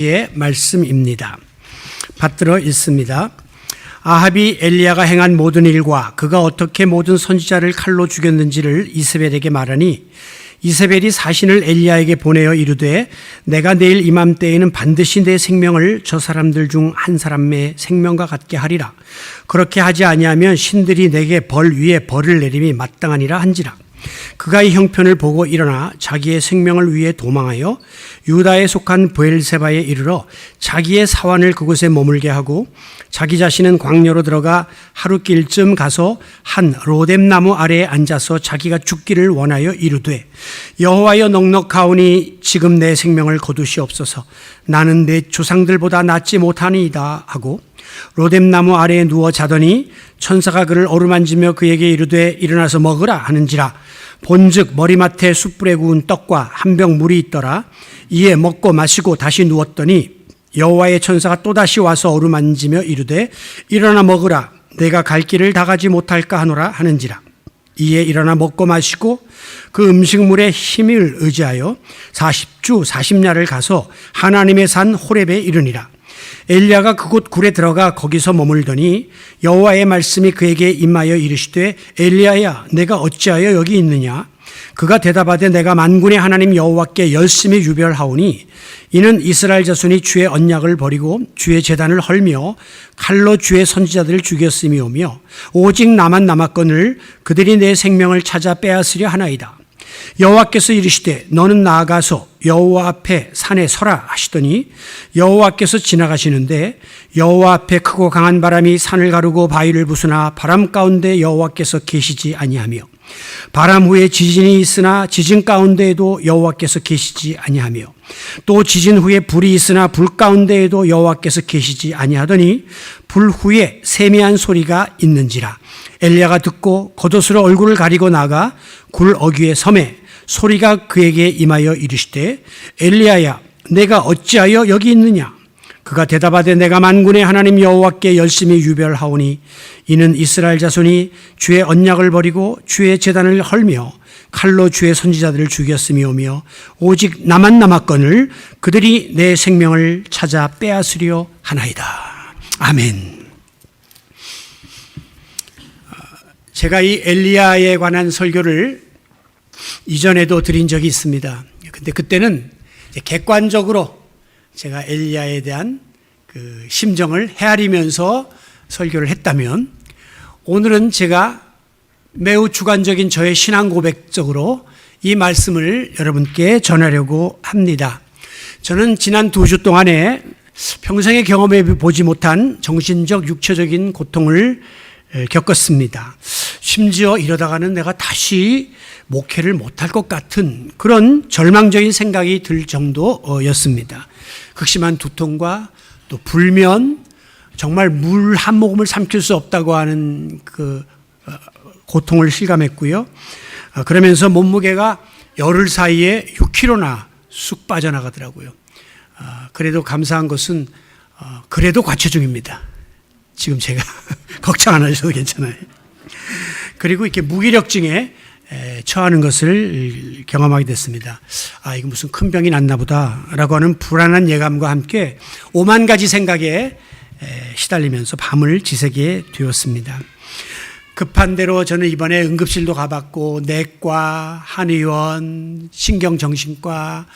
의 말씀입니다. 받들어 읽습니다. 아합이 엘리야가 행한 모든 일과 그가 어떻게 모든 선지자를 칼로 죽였는지를 이세벨에게 말하니 이세벨이 사신을 엘리야에게 보내어 이르되 내가 내일 이맘때에는 반드시 내 생명을 저 사람들 중 한 사람의 생명과 같게 하리라. 그렇게 하지 아니하면 신들이 내게 벌 위에 벌을 내림이 마땅하니라 한지라. 그가 이 형편을 보고 일어나 자기의 생명을 위해 도망하여 유다에 속한 브엘세바에 이르러 자기의 사환을 그곳에 머물게 하고 자기 자신은 광야로 들어가 하루길쯤 가서 한 로뎀나무 아래에 앉아서 자기가 죽기를 원하여 이르되 여호와여 넉넉하오니 지금 내 생명을 거두시옵소서. 나는 내 조상들보다 낫지 못하니이다 하고 로뎀나무 아래에 누워 자더니 천사가 그를 어루만지며 그에게 이르되 일어나서 먹으라 하는지라. 본즉 머리맡에 숯불에 구운 떡과 한 병 물이 있더라. 이에 먹고 마시고 다시 누웠더니 여호와의 천사가 또다시 와서 어루만지며 이르되 일어나 먹으라. 내가 갈 길을 다 가지 못할까 하노라 하는지라. 이에 일어나 먹고 마시고 그 음식물의 힘을 의지하여 40주 40야를 가서 하나님의 산 호렙에 이르니라. 엘리야가 그곳 굴에 들어가 거기서 머물더니 여호와의 말씀이 그에게 임하여 이르시되 엘리야야 내가 어찌하여 여기 있느냐. 그가 대답하되 내가 만군의 하나님 여호와께 열심히 유별하오니 이는 이스라엘 자손이 주의 언약을 버리고 주의 제단을 헐며 칼로 주의 선지자들을 죽였음이오며 오직 나만 남았거늘 그들이 내 생명을 찾아 빼앗으려 하나이다. 여호와께서 이르시되 너는 나아가서 여호와 앞에 산에 서라 하시더니 여호와께서 지나가시는데 여호와 앞에 크고 강한 바람이 산을 가르고 바위를 부수나 바람 가운데 여호와께서 계시지 아니하며 바람 후에 지진이 있으나 지진 가운데에도 여호와께서 계시지 아니하며 또 지진 후에 불이 있으나 불 가운데에도 여호와께서 계시지 아니하더니 불 후에 세미한 소리가 있는지라. 엘리야가 듣고 겉옷으로 얼굴을 가리고 나가 굴 어귀에 섬에 소리가 그에게 임하여 이르시되 엘리야야 내가 어찌하여 여기 있느냐. 그가 대답하되 내가 만군의 하나님 여호와께 열심히 유별하오니 이는 이스라엘 자손이 주의 언약을 버리고 주의 제단을 헐며 칼로 주의 선지자들을 죽였음이오며 오직 나만 남았거늘 그들이 내 생명을 찾아 빼앗으려 하나이다. 아멘. 제가 이 엘리야에 관한 설교를 이전에도 드린 적이 있습니다. 근데 그때는 객관적으로 제가 엘리야에 대한 그 심정을 헤아리면서 설교를 했다면 오늘은 제가 매우 주관적인 저의 신앙 고백적으로 이 말씀을 여러분께 전하려고 합니다. 저는 지난 2주 동안에 평생에 경험해 보지 못한 정신적, 육체적인 고통을 겪었습니다. 심지어 이러다가는 내가 다시 목회를 못할 것 같은 그런 절망적인 생각이 들 정도였습니다. 극심한 두통과 또 불면, 정말 물 한 모금을 삼킬 수 없다고 하는 그 고통을 실감했고요. 그러면서 몸무게가 열흘 사이에 6kg나 쑥 빠져나가더라고요. 그래도 감사한 것은 그래도 과체 중입니다. 지금 제가 걱정 안 하셔도 괜찮아요. 그리고 이렇게 무기력증에 처하는 것을 경험하게 됐습니다. 이거 무슨 큰 병이 났나 보다라고 하는 불안한 예감과 함께 5만 가지 생각에 시달리면서 밤을 지새게 되었습니다. 급한 대로 저는 이번에 응급실도 가봤고 내과, 한의원, 신경정신과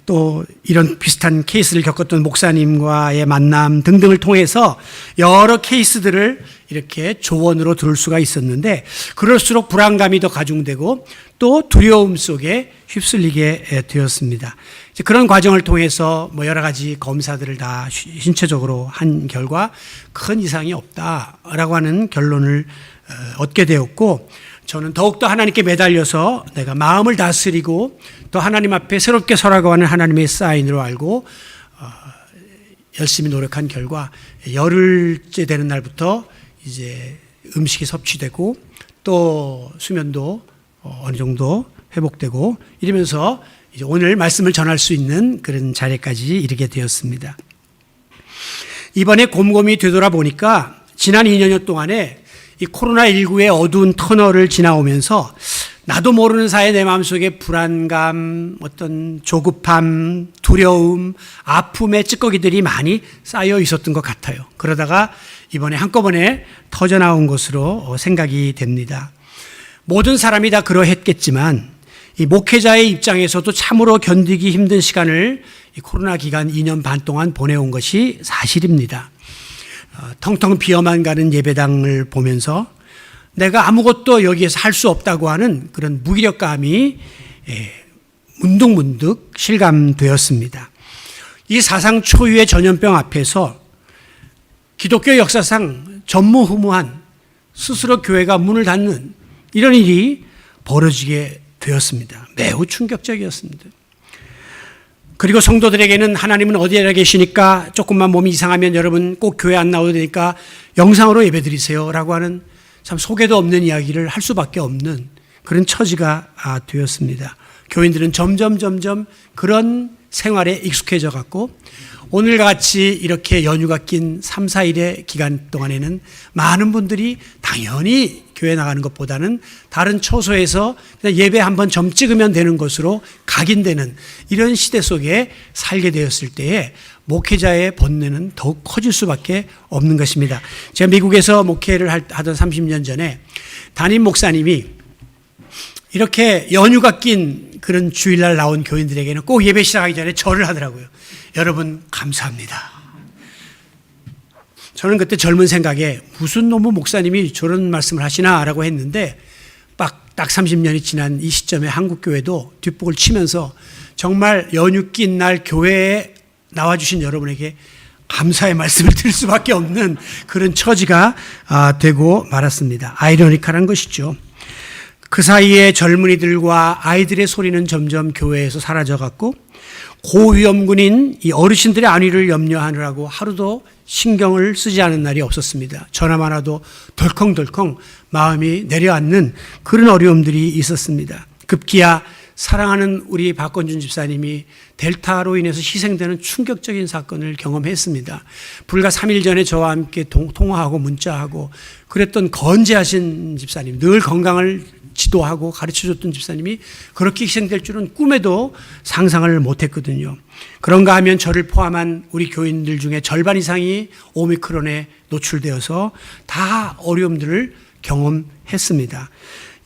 또 이런 비슷한 케이스를 겪었던 목사님과의 만남 등등을 통해서 여러 케이스들을 이렇게 조언으로 들을 수가 있었는데 그럴수록 불안감이 더 가중되고 또 두려움 속에 휩쓸리게 되었습니다. 그런 과정을 통해서 여러 가지 검사들을 다 신체적으로 한 결과 큰 이상이 없다라고 하는 결론을 얻게 되었고 저는 더욱더 하나님께 매달려서 내가 마음을 다스리고 또 하나님 앞에 새롭게 서라고 하는 하나님의 사인으로 알고 열심히 노력한 결과 열흘째 되는 날부터 이제 음식이 섭취되고 또 수면도 어느 정도 회복되고 이러면서 이제 오늘 말씀을 전할 수 있는 그런 자리까지 이르게 되었습니다. 이번에 곰곰이 되돌아보니까 지난 2년여 동안에 이 코로나19의 어두운 터널을 지나오면서 나도 모르는 사이에 내 마음속에 불안감, 어떤 조급함, 두려움, 아픔의 찌꺼기들이 많이 쌓여 있었던 것 같아요. 그러다가 이번에 한꺼번에 터져나온 것으로 생각이 됩니다. 모든 사람이 다 그러했겠지만 이 목회자의 입장에서도 참으로 견디기 힘든 시간을 이 코로나 기간 2년 반 동안 보내온 것이 사실입니다. 텅텅 비어만 가는 예배당을 보면서 내가 아무것도 여기에서 할 수 없다고 하는 그런 무기력감이 문득문득 실감되었습니다. 이 사상 초유의 전염병 앞에서 기독교 역사상 전무후무한 스스로 교회가 문을 닫는 이런 일이 벌어지게 되었습니다. 매우 충격적이었습니다. 그리고 성도들에게는 하나님은 어디에 계시니까 조금만 몸이 이상하면 여러분 꼭 교회 안 나오도 되니까 영상으로 예배드리세요 라고 하는 참 속에도 없는 이야기를 할 수밖에 없는 그런 처지가 되었습니다. 교인들은 점점 그런 생활에 익숙해져 갔고 오늘같이 이렇게 연휴가 낀 3, 4일의 기간 동안에는 많은 분들이 당연히 교회 나가는 것보다는 다른 처소에서 그냥 예배 한번 점 찍으면 되는 것으로 각인되는 이런 시대 속에 살게 되었을 때에 목회자의 번뇌는 더욱 커질 수밖에 없는 것입니다. 제가 미국에서 목회를 하던 30년 전에 담임 목사님이 이렇게 연휴가 낀 그런 주일날 나온 교인들에게는 꼭 예배 시작하기 전에 절을 하더라고요. 여러분 감사합니다. 저는 그때 젊은 생각에 무슨 놈의 목사님이 저런 말씀을 하시나라고 했는데 딱 30년이 지난 이 시점에 한국교회도 뒷북을 치면서 정말 연휴 낀 날 교회에 나와주신 여러분에게 감사의 말씀을 드릴 수밖에 없는 그런 처지가 되고 말았습니다. 아이러니컬한 것이죠. 그 사이에 젊은이들과 아이들의 소리는 점점 교회에서 사라져갔고 고위험군인 이 어르신들의 안위를 염려하느라고 하루도 신경을 쓰지 않은 날이 없었습니다. 전화만 와도 덜컹덜컹 마음이 내려앉는 그런 어려움들이 있었습니다. 급기야 사랑하는 우리 박건준 집사님이 델타로 인해서 희생되는 충격적인 사건을 경험했습니다. 불과 3일 전에 저와 함께 통화하고 문자하고 그랬던 건재하신 집사님, 늘 건강을 지도하고 가르쳐줬던 집사님이 그렇게 희생될 줄은 꿈에도 상상을 못했거든요. 그런가 하면 저를 포함한 우리 교인들 중에 절반 이상이 오미크론에 노출되어서 다 어려움들을 경험했습니다.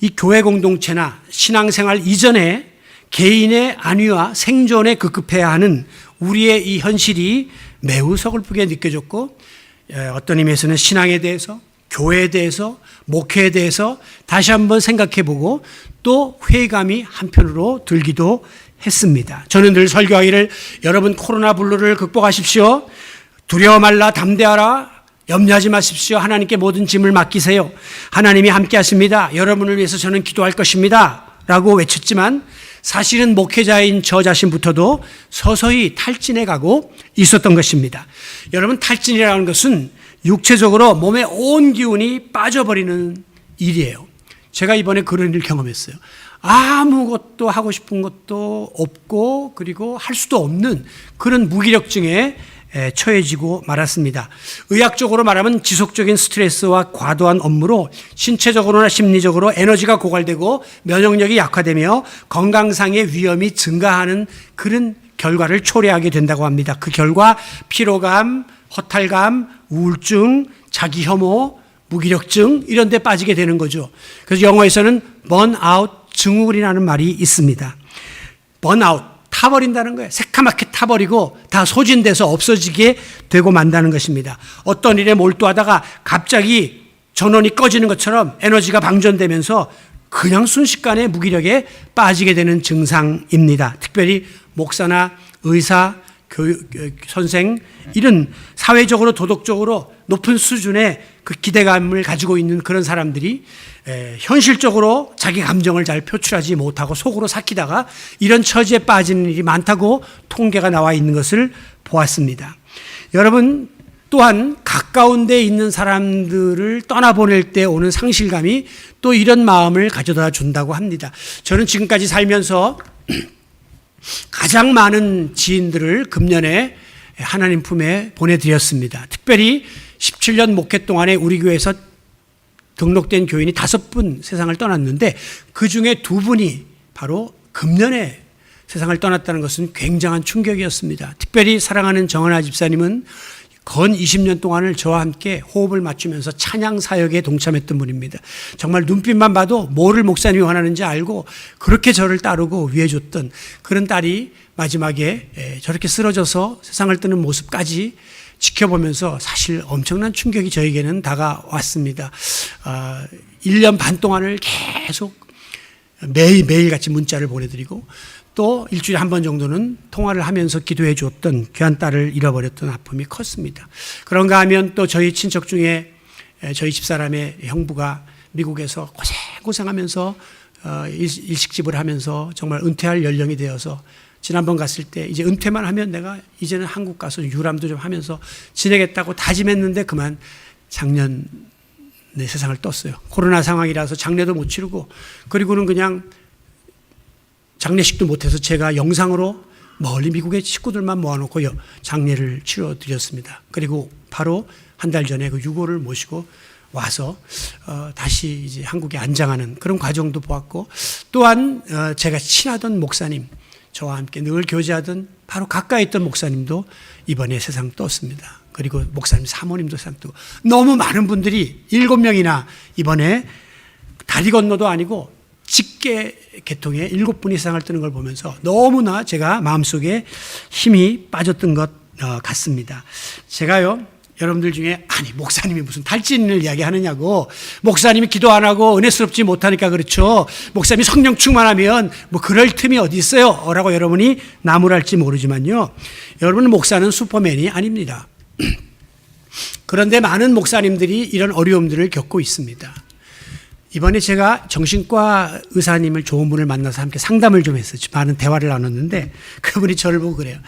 이 교회 공동체나 신앙생활 이전에 개인의 안위와 생존에 급급해야 하는 우리의 이 현실이 매우 서글프게 느껴졌고 어떤 의미에서는 신앙에 대해서 교회에 대해서 목회에 대해서 다시 한번 생각해보고 또 회의감이 한편으로 들기도 했습니다. 저는 늘 설교하기를 여러분 코로나 블루를 극복하십시오. 두려워 말라 담대하라. 염려하지 마십시오. 하나님께 모든 짐을 맡기세요. 하나님이 함께 하십니다. 여러분을 위해서 저는 기도할 것입니다. 라고 외쳤지만 사실은 목회자인 저 자신부터도 서서히 탈진해 가고 있었던 것입니다. 여러분 탈진이라는 것은 육체적으로 몸의 온 기운이 빠져버리는 일이에요. 제가 이번에 그런 일을 경험했어요. 아무것도 하고 싶은 것도 없고 그리고 할 수도 없는 그런 무기력증에 처해지고 말았습니다. 의학적으로 말하면 지속적인 스트레스와 과도한 업무로 신체적으로나 심리적으로 에너지가 고갈되고 면역력이 약화되며 건강상의 위험이 증가하는 그런 결과를 초래하게 된다고 합니다. 그 결과 피로감, 허탈감, 우울증, 자기 혐오, 무기력증 이런 데 빠지게 되는 거죠. 그래서 영어에서는 번아웃 증후군이라는 말이 있습니다. 번아웃, 타버린다는 거예요. 새카맣게 타버리고 다 소진돼서 없어지게 되고 만다는 것입니다. 어떤 일에 몰두하다가 갑자기 전원이 꺼지는 것처럼 에너지가 방전되면서 그냥 순식간에 무기력에 빠지게 되는 증상입니다. 특별히 목사나 의사, 선생 이런 사회적으로 도덕적으로 높은 수준의 그 기대감을 가지고 있는 그런 사람들이 현실적으로 자기 감정을 잘 표출하지 못하고 속으로 삭히다가 이런 처지에 빠지는 일이 많다고 통계가 나와 있는 것을 보았습니다. 여러분 또한 가까운 데 있는 사람들을 떠나보낼 때 오는 상실감이 또 이런 마음을 가져다 준다고 합니다. 저는 지금까지 살면서 가장 많은 지인들을 금년에 하나님 품에 보내드렸습니다. 특별히 17년 목회 동안에 우리 교회에서 등록된 교인이 5분 세상을 떠났는데 그중에 2분이 바로 금년에 세상을 떠났다는 것은 굉장한 충격이었습니다. 특별히 사랑하는 정은아 집사님은 건 20년 동안을 저와 함께 호흡을 맞추면서 찬양 사역에 동참했던 분입니다. 정말 눈빛만 봐도 뭐를 목사님이 원하는지 알고 그렇게 저를 따르고 위해줬던 그런 딸이 마지막에 저렇게 쓰러져서 세상을 뜨는 모습까지 지켜보면서 사실 엄청난 충격이 저에게는 다가왔습니다. 1년 반 동안을 계속 매일 같이 문자를 보내드리고 또 일주일에 한 번 정도는 통화를 하면서 기도해 줬던 귀한 딸을 잃어버렸던 아픔이 컸습니다. 그런가 하면 또 저희 친척 중에 저희 집사람의 형부가 미국에서 고생하면서 일식집을 하면서 정말 은퇴할 연령이 되어서 지난번 갔을 때 이제 은퇴만 하면 내가 이제는 한국 가서 유람도 좀 하면서 지내겠다고 다짐했는데 그만 작년에 세상을 떴어요. 코로나 상황이라서 장례도 못 치르고 그리고는 그냥 장례식도 못해서 제가 영상으로 멀리 미국의 식구들만 모아놓고 장례를 치러드렸습니다. 그리고 바로 한 달 전에 그 유고를 모시고 와서 다시 이제 한국에 안장하는 그런 과정도 보았고 또한 제가 친하던 목사님 저와 함께 늘 교제하던 바로 가까이 있던 목사님도 이번에 세상 떴습니다. 그리고 목사님 사모님도 세상 뜨고 너무 많은 분들이 7명이나 이번에 다리 건너도 아니고 직계 계통에 7분이 세상을 뜨는 걸 보면서 너무나 제가 마음속에 힘이 빠졌던 것 같습니다. 제가요 여러분들 중에 아니 목사님이 무슨 탈진을 이야기하느냐고 목사님이 기도 안 하고 은혜스럽지 못하니까 그렇죠. 목사님이 성령 충만하면 뭐 그럴 틈이 어디 있어요 라고 여러분이 나무랄지 모르지만요. 여러분 목사는 슈퍼맨이 아닙니다. 그런데 많은 목사님들이 이런 어려움들을 겪고 있습니다. 이번에 제가 정신과 의사님을 좋은 분을 만나서 함께 상담을 좀 했어요. 많은 대화를 나눴는데 그분이 저를 보고 그래요.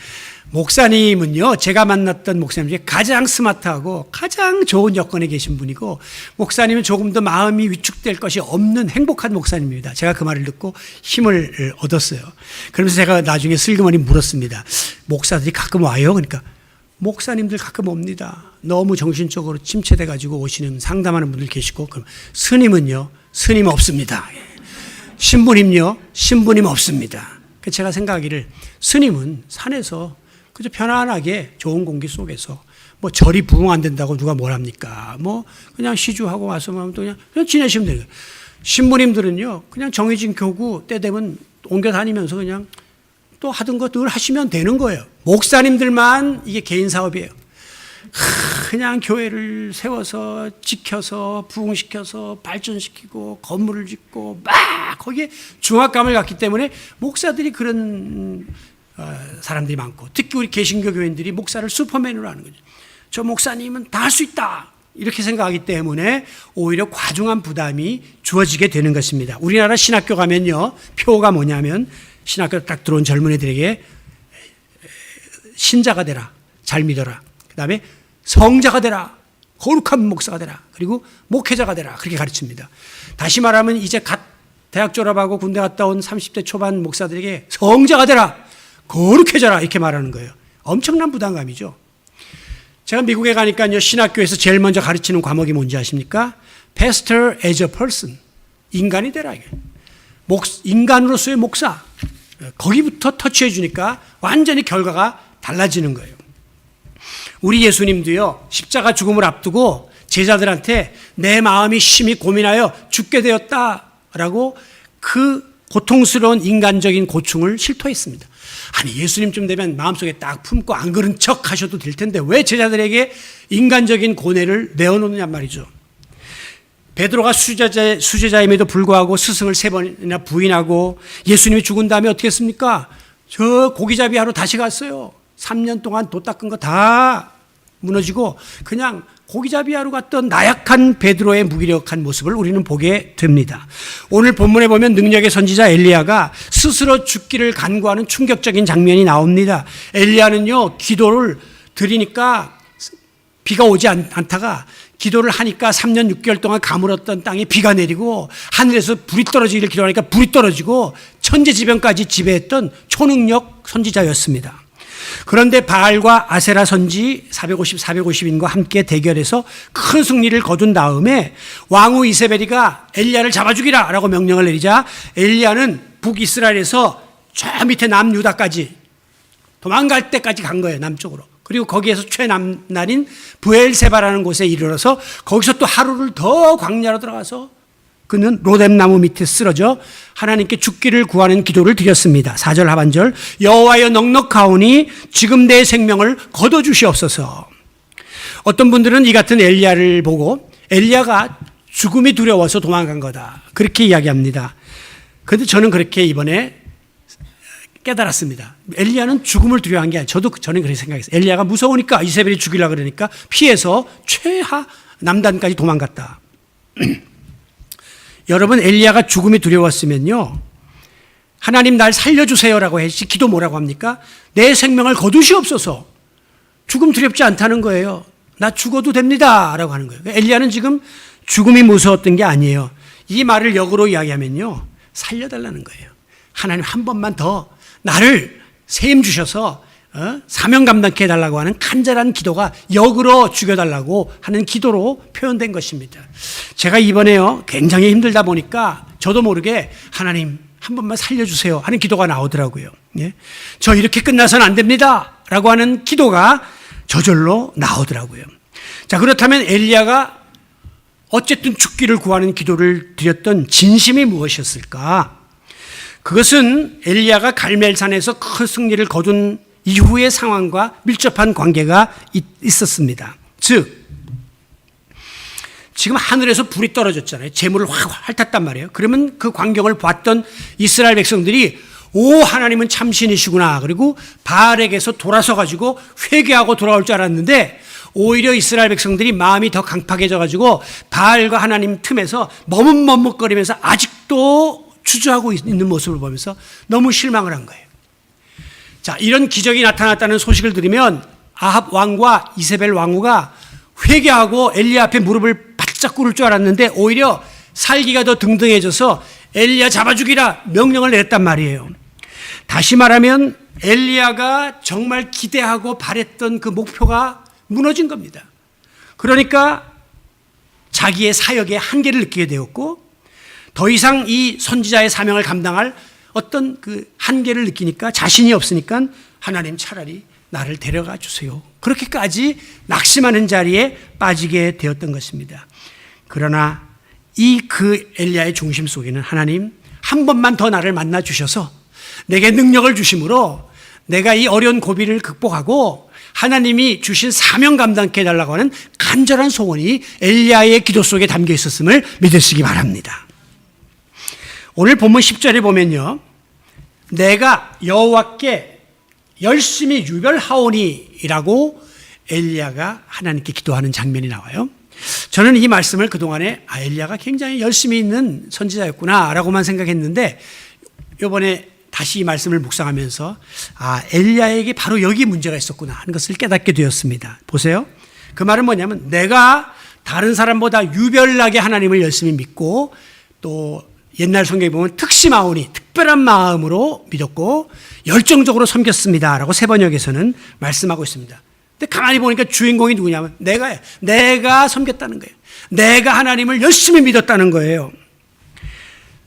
목사님은요, 제가 만났던 목사님 중에 가장 스마트하고 가장 좋은 여건에 계신 분이고 목사님은 조금 더 마음이 위축될 것이 없는 행복한 목사님입니다. 제가 그 말을 듣고 힘을 얻었어요. 그러면서 제가 나중에 슬그머니 물었습니다. 목사들이 가끔 와요? 그러니까 목사님들 가끔 옵니다. 너무 정신적으로 침체돼가지고 오시는 상담하는 분들 계시고 그럼 스님은요? 스님 없습니다. 신부님요? 신부님 없습니다. 제가 생각하기를 스님은 산에서 그저 편안하게 좋은 공기 속에서 뭐 절이 부흥 안 된다고 누가 뭘 합니까? 뭐 그냥 시주하고 와서 또 그냥 지내시면 되는 거예요. 신부님들은요 그냥 정해진 교구 때 되면 옮겨 다니면서 그냥 또 하던 거 늘 하시면 되는 거예요. 목사님들만 이게 개인 사업이에요. 그냥 교회를 세워서 지켜서 부흥시켜서 발전시키고 건물을 짓고 막 거기에 중압감을 갖기 때문에 목사들이 그런 사람들이 많고 특히 우리 개신교 교인들이 목사를 슈퍼맨으로 하는 거죠. 저 목사님은 다 할 수 있다 이렇게 생각하기 때문에 오히려 과중한 부담이 주어지게 되는 것입니다. 우리나라 신학교 가면요 표가 뭐냐면 신학교 딱 들어온 젊은이들에게 신자가 되라 잘 믿어라 그 다음에 성자가 되라 거룩한 목사가 되라 그리고 목회자가 되라 그렇게 가르칩니다. 다시 말하면 이제 갓 대학 졸업하고 군대 갔다 온 30대 초반 목사들에게 성자가 되라 거룩해져라 이렇게 말하는 거예요. 엄청난 부담감이죠. 제가 미국에 가니까요 신학교에서 제일 먼저 가르치는 과목이 뭔지 아십니까? Pastor as a person 인간이 되라 이게. 인간으로서의 목사 거기부터 터치해 주니까 완전히 결과가 달라지는 거예요. 우리 예수님도요 십자가 죽음을 앞두고 제자들한테 내 마음이 심히 고민하여 죽게 되었다라고 그 고통스러운 인간적인 고충을 실토했습니다. 아니 예수님쯤 되면 마음속에 딱 품고 안 그런 척 하셔도 될 텐데 왜 제자들에게 인간적인 고뇌를 내어놓느냐 말이죠. 베드로가 수제자임에도 불구하고 스승을 3번이나 부인하고 예수님이 죽은 다음에 어떻게 했습니까? 저 고기잡이 하러 다시 갔어요. 3년 동안 도 닦은 거 다 무너지고 그냥 고기잡이 하러 갔던 나약한 베드로의 무기력한 모습을 우리는 보게 됩니다. 오늘 본문에 보면 능력의 선지자 엘리야가 스스로 죽기를 간구하는 충격적인 장면이 나옵니다. 엘리야는요 기도를 드리니까 비가 오지 않다가 기도를 하니까 3년 6개월 동안 가물었던 땅에 비가 내리고 하늘에서 불이 떨어지기를 기도하니까 불이 떨어지고 천재지변까지 지배했던 초능력 선지자였습니다. 그런데 바알과 아세라 선지 450, 450인과 함께 대결해서 큰 승리를 거둔 다음에 왕후 이세벨이가 엘리야를 잡아 죽이라 라고 명령을 내리자 엘리야는 북이스라엘에서 저 밑에 남유다까지 도망갈 때까지 간 거예요. 남쪽으로. 그리고 거기에서 최남날인 부엘세바라는 곳에 이르러서 거기서 또 하루를 더 광야로 들어가서 그는 로뎀나무 밑에 쓰러져 하나님께 죽기를 구하는 기도를 드렸습니다. 4절 하반절 여호와여 넉넉하오니 지금 내 생명을 거둬주시옵소서. 어떤 분들은 이 같은 엘리야를 보고 엘리야가 죽음이 두려워서 도망간 거다 그렇게 이야기합니다. 그런데 저는 그렇게 이번에 깨달았습니다. 엘리야는 죽음을 두려워한 게 아니에요. 저는 그렇게 생각했어요. 엘리야가 무서우니까 이세벨이 죽이려고 그러니까 피해서 최하 남단까지 도망갔다. 여러분 엘리야가 죽음이 두려웠으면요 하나님 날 살려주세요라고 했지 기도 뭐라고 합니까? 내 생명을 거두시옵소서. 죽음 두렵지 않다는 거예요. 나 죽어도 됩니다 라고 하는 거예요. 엘리야는 지금 죽음이 무서웠던 게 아니에요. 이 말을 역으로 이야기하면요 살려달라는 거예요. 하나님 한 번만 더 나를 세임 주셔서 사명 감당케 해달라고 하는 간절한 기도가 역으로 죽여달라고 하는 기도로 표현된 것입니다. 제가 이번에요 굉장히 힘들다 보니까 저도 모르게 하나님 한 번만 살려주세요 하는 기도가 나오더라고요. 예? 저 이렇게 끝나서는 안 됩니다 라고 하는 기도가 저절로 나오더라고요. 자, 그렇다면 엘리야가 어쨌든 죽기를 구하는 기도를 드렸던 진심이 무엇이었을까? 그것은 엘리야가 갈멜산에서 큰 승리를 거둔 이후의 상황과 밀접한 관계가 있었습니다. 즉 지금 하늘에서 불이 떨어졌잖아요. 재물을 확 핥았단 말이에요. 그러면 그 광경을 봤던 이스라엘 백성들이 오 하나님은 참신이시구나. 그리고 바알에게서 돌아서 가지고 회개하고 돌아올 줄 알았는데 오히려 이스라엘 백성들이 마음이 더 강팍해져 가지고 바알과 하나님 틈에서 머뭇머뭇거리면서 아직도 주저하고 있는 모습을 보면서 너무 실망을 한 거예요. 자, 이런 기적이 나타났다는 소식을 들으면 아합 왕과 이세벨 왕후가 회개하고 엘리야 앞에 무릎을 바짝 꿇을 줄 알았는데 오히려 살기가 더 등등해져서 엘리야 잡아 죽이라 명령을 내렸단 말이에요. 다시 말하면 엘리야가 정말 기대하고 바랬던 그 목표가 무너진 겁니다. 그러니까 자기의 사역의 한계를 느끼게 되었고 더 이상 이 선지자의 사명을 감당할 어떤 그 한계를 느끼니까 자신이 없으니까 하나님 차라리 나를 데려가 주세요. 그렇게까지 낙심하는 자리에 빠지게 되었던 것입니다. 그러나 이 그 엘리야의 중심 속에는 하나님 한 번만 더 나를 만나 주셔서 내게 능력을 주심으로 내가 이 어려운 고비를 극복하고 하나님이 주신 사명 감당케 해달라고 하는 간절한 소원이 엘리야의 기도 속에 담겨 있었음을 믿으시기 바랍니다. 오늘 본문 10절에 보면요. 내가 여호와께 열심히 유별하오니라고 엘리야가 하나님께 기도하는 장면이 나와요. 저는 이 말씀을 그동안에 엘리야가 굉장히 열심히 있는 선지자였구나라고만 생각했는데 이번에 다시 이 말씀을 묵상하면서 엘리야에게 바로 여기 문제가 있었구나 하는 것을 깨닫게 되었습니다. 보세요. 그 말은 뭐냐면 내가 다른 사람보다 유별나게 하나님을 열심히 믿고 또 옛날 성경에 보면 특심하오니 특별한 마음으로 믿었고 열정적으로 섬겼습니다 라고 세 번역에서는 말씀하고 있습니다. 근데 가만히 보니까 주인공이 누구냐면 내가 섬겼다는 거예요. 내가 하나님을 열심히 믿었다는 거예요.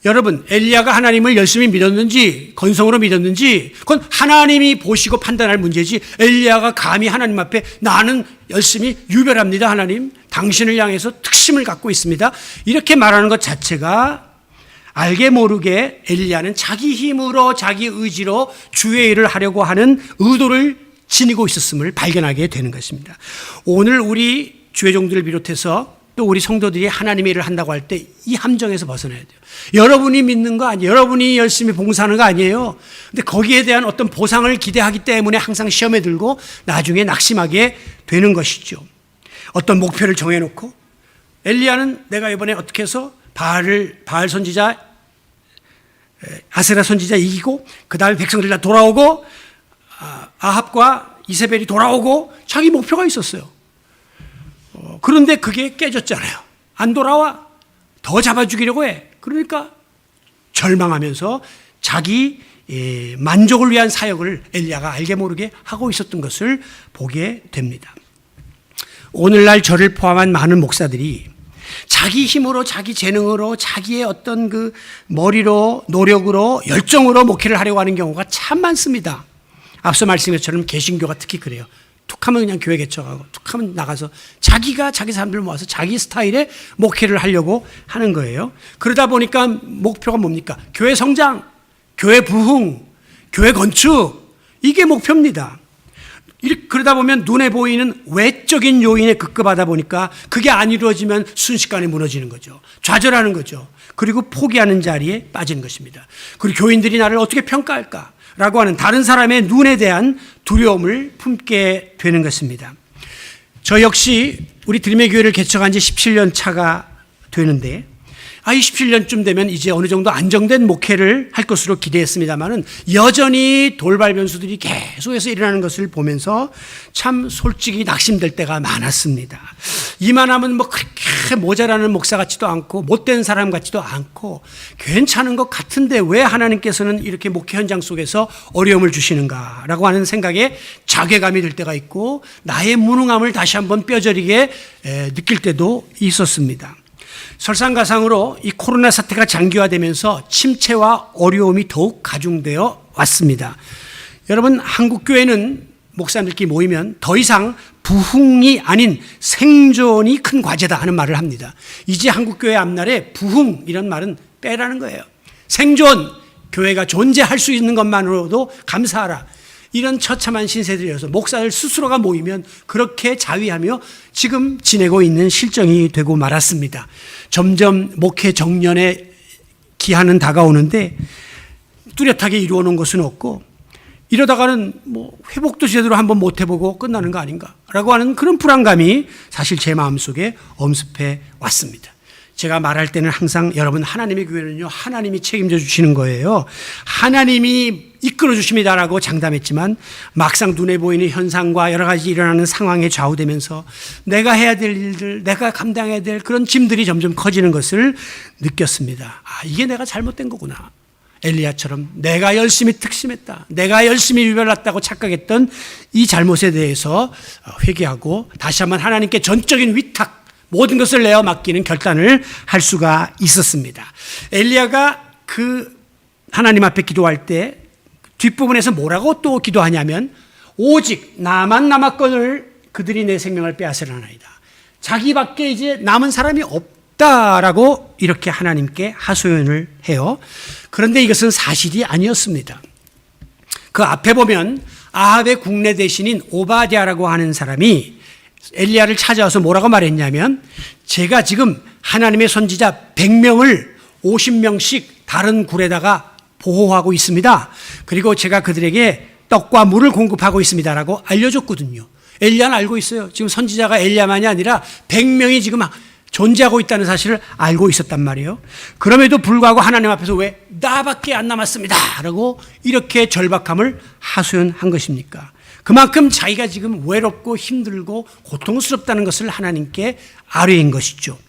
여러분 엘리야가 하나님을 열심히 믿었는지 건성으로 믿었는지 그건 하나님이 보시고 판단할 문제지 엘리야가 감히 하나님 앞에 나는 열심히 유별합니다 하나님 당신을 향해서 특심을 갖고 있습니다 이렇게 말하는 것 자체가 알게 모르게 엘리야는 자기 힘으로 자기 의지로 주의 일을 하려고 하는 의도를 지니고 있었음을 발견하게 되는 것입니다. 오늘 우리 주의 종들을 비롯해서 또 우리 성도들이 하나님의 일을 한다고 할 때 이 함정에서 벗어나야 돼요. 여러분이 믿는 거 아니에요. 여러분이 열심히 봉사하는 거 아니에요. 근데 거기에 대한 어떤 보상을 기대하기 때문에 항상 시험에 들고 나중에 낙심하게 되는 것이죠. 어떤 목표를 정해놓고 엘리야는 내가 이번에 어떻게 해서 바알 선지자 아세라 선지자 이기고 그 다음에 백성들 다 돌아오고 아합과 이세벨이 돌아오고 자기 목표가 있었어요. 그런데 그게 깨졌잖아요. 안 돌아와. 더 잡아 죽이려고 해. 그러니까 절망하면서 자기 만족을 위한 사역을 엘리야가 알게 모르게 하고 있었던 것을 보게 됩니다. 오늘날 저를 포함한 많은 목사들이 자기 힘으로, 자기 재능으로, 자기의 어떤 그 머리로, 노력으로, 열정으로 목회를 하려고 하는 경우가 참 많습니다. 앞서 말씀한 것처럼 개신교가 특히 그래요. 툭하면 그냥 교회 개척하고 툭하면 나가서 자기가 자기 사람들 모아서 자기 스타일의 목회를 하려고 하는 거예요. 그러다 보니까 목표가 뭡니까? 교회 성장, 교회 부흥, 교회 건축, 이게 목표입니다. 그러다 보면 눈에 보이는 외적인 요인에 급급하다 보니까 그게 안 이루어지면 순식간에 무너지는 거죠. 좌절하는 거죠. 그리고 포기하는 자리에 빠지는 것입니다. 그리고 교인들이 나를 어떻게 평가할까? 라고 하는 다른 사람의 눈에 대한 두려움을 품게 되는 것입니다. 저 역시 우리 드림의 교회를 개척한 지 17년 차가 되는데, 27년쯤 되면 이제 어느 정도 안정된 목회를 할 것으로 기대했습니다만은 여전히 돌발 변수들이 계속해서 일어나는 것을 보면서 참 솔직히 낙심될 때가 많았습니다. 이만하면 뭐 그렇게 모자라는 목사 같지도 않고 못된 사람 같지도 않고 괜찮은 것 같은데 왜 하나님께서는 이렇게 목회 현장 속에서 어려움을 주시는가라고 하는 생각에 자괴감이 들 때가 있고 나의 무능함을 다시 한번 뼈저리게 느낄 때도 있었습니다. 설상가상으로 이 코로나 사태가 장기화되면서 침체와 어려움이 더욱 가중되어 왔습니다. 여러분, 한국교회는 목사님들끼리 모이면 더 이상 부흥이 아닌 생존이 큰 과제다 하는 말을 합니다. 이제 한국교회 앞날에 부흥 이런 말은 빼라는 거예요. 생존, 교회가 존재할 수 있는 것만으로도 감사하라. 이런 처참한 신세들이어서 목사들 스스로가 모이면 그렇게 자위하며 지금 지내고 있는 실정이 되고 말았습니다. 점점 목회 정년의 기한은 다가오는데 뚜렷하게 이루어놓은 것은 없고 이러다가는 뭐 회복도 제대로 한번 못 해보고 끝나는 거 아닌가라고 하는 그런 불안감이 사실 제 마음속에 엄습해 왔습니다. 제가 말할 때는 항상 여러분, 하나님의 교회는요, 하나님이 책임져 주시는 거예요. 하나님이 이끌어 주십니다라고 장담했지만 막상 눈에 보이는 현상과 여러 가지 일어나는 상황에 좌우되면서 내가 해야 될 일들, 내가 감당해야 될 그런 짐들이 점점 커지는 것을 느꼈습니다. 이게 내가 잘못된 거구나. 엘리야처럼 내가 열심히 특심했다, 내가 열심히 유별났다고 착각했던 이 잘못에 대해서 회개하고 다시 한번 하나님께 전적인 위탁, 모든 것을 내어 맡기는 결단을 할 수가 있었습니다. 엘리야가 그 하나님 앞에 기도할 때 뒷부분에서 뭐라고 또 기도하냐면 오직 나만 남았거늘 그들이 내 생명을 빼앗으려나이다. 자기밖에 이제 남은 사람이 없다라고 이렇게 하나님께 하소연을 해요. 그런데 이것은 사실이 아니었습니다. 그 앞에 보면 아합의 국내 대신인 오바댜라고 하는 사람이 엘리야를 찾아와서 뭐라고 말했냐면 제가 지금 하나님의 선지자 100명을 50명씩 다른 굴에다가 보호하고 있습니다. 그리고 제가 그들에게 떡과 물을 공급하고 있습니다라고 알려줬거든요. 엘리야는 알고 있어요. 지금 선지자가 엘리야만이 아니라 100명이 지금 존재하고 있다는 사실을 알고 있었단 말이에요. 그럼에도 불구하고 하나님 앞에서 왜 나밖에 안 남았습니다 라고 이렇게 절박함을 하소연한 것입니까? 그만큼 자기가 지금 외롭고 힘들고 고통스럽다는 것을 하나님께 아뢰인 것이죠.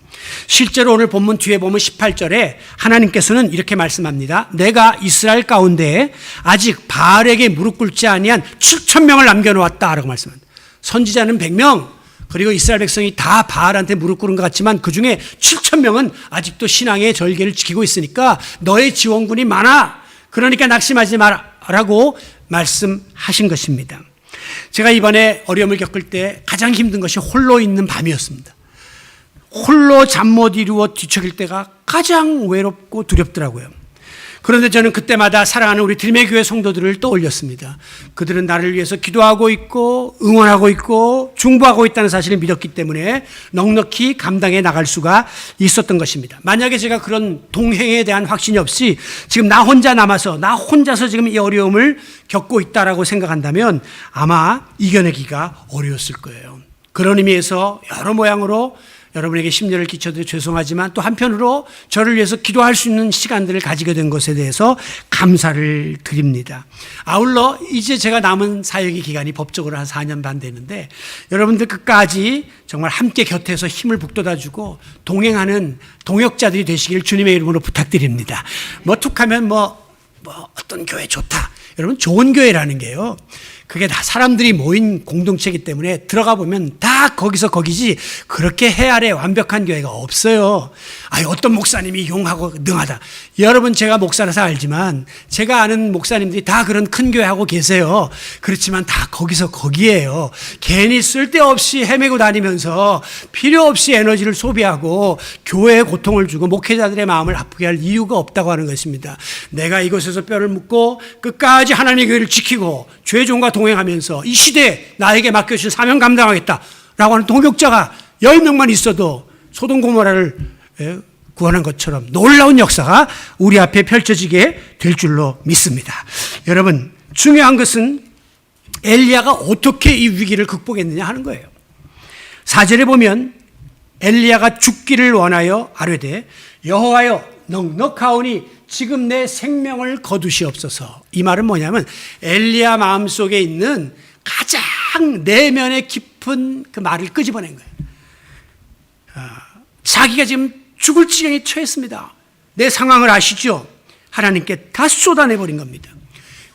실제로 오늘 본문 뒤에 보면 18절에 하나님께서는 이렇게 말씀합니다. 내가 이스라엘 가운데 아직 바알에게 무릎 꿇지 아니한 7,000명을 남겨놓았다라고 말씀합니다. 선지자는 100명, 그리고 이스라엘 백성이 다 바알한테 무릎 꿇은 것 같지만 그 중에 7,000명은 아직도 신앙의 절개를 지키고 있으니까 너의 지원군이 많아. 그러니까 낙심하지 마라고 말씀하신 것입니다. 제가 이번에 어려움을 겪을 때 가장 힘든 것이 홀로 있는 밤이었습니다. 홀로 잠 못 이루어 뒤척일 때가 가장 외롭고 두렵더라고요. 그런데 저는 그때마다 사랑하는 우리 드림의 교회 성도들을 떠올렸습니다. 그들은 나를 위해서 기도하고 있고 응원하고 있고 중보하고 있다는 사실을 믿었기 때문에 넉넉히 감당해 나갈 수가 있었던 것입니다. 만약에 제가 그런 동행에 대한 확신이 없이 지금 나 혼자 남아서 나 혼자서 지금 이 어려움을 겪고 있다라고 생각한다면 아마 이겨내기가 어려웠을 거예요. 그런 의미에서 여러 모양으로 여러분에게 심려를 끼쳐도 죄송하지만 또 한편으로 저를 위해서 기도할 수 있는 시간들을 가지게 된 것에 대해서 감사를 드립니다. 아울러 이제 제가 남은 사역의 기간이 법적으로 한 4년 반 되는데 여러분들 끝까지 정말 함께 곁에서 힘을 북돋아주고 동행하는 동역자들이 되시길 주님의 이름으로 부탁드립니다. 툭하면 어떤 교회 좋다. 여러분, 좋은 교회라는 게요, 그게 다 사람들이 모인 공동체이기 때문에 들어가 보면 다 거기서 거기지 그렇게 해 아래 완벽한 교회가 없어요. 어떤 목사님이 용하고 능하다. 여러분, 제가 목사라서 알지만 제가 아는 목사님들이 다 그런 큰 교회 하고 계세요. 그렇지만 다 거기서 거기에요. 괜히 쓸데없이 헤매고 다니면서 필요 없이 에너지를 소비하고 교회에 고통을 주고 목회자들의 마음을 아프게 할 이유가 없다고 하는 것입니다. 내가 이곳에서 뼈를 묻고 끝까지 하나님의 교회를 지키고 죄종과 동행하면서 이 시대에 나에게 맡겨주신 사명 감당하겠다라고 하는 동역자가 10명만 있어도 소돔 고모라를 구원한 것처럼 놀라운 역사가 우리 앞에 펼쳐지게 될 줄로 믿습니다. 여러분, 중요한 것은 엘리야가 어떻게 이 위기를 극복했느냐 하는 거예요. 4절에 보면 엘리야가 죽기를 원하여 아뢰되 여호와여 넉넉하오니 지금 내 생명을 거두시옵소서. 이 말은 뭐냐면 엘리야 마음속에 있는 가장 내면의 깊은 그 말을 끄집어낸 거예요. 자기가 지금 죽을 지경에 처했습니다. 내 상황을 아시죠? 하나님께 다 쏟아내버린 겁니다.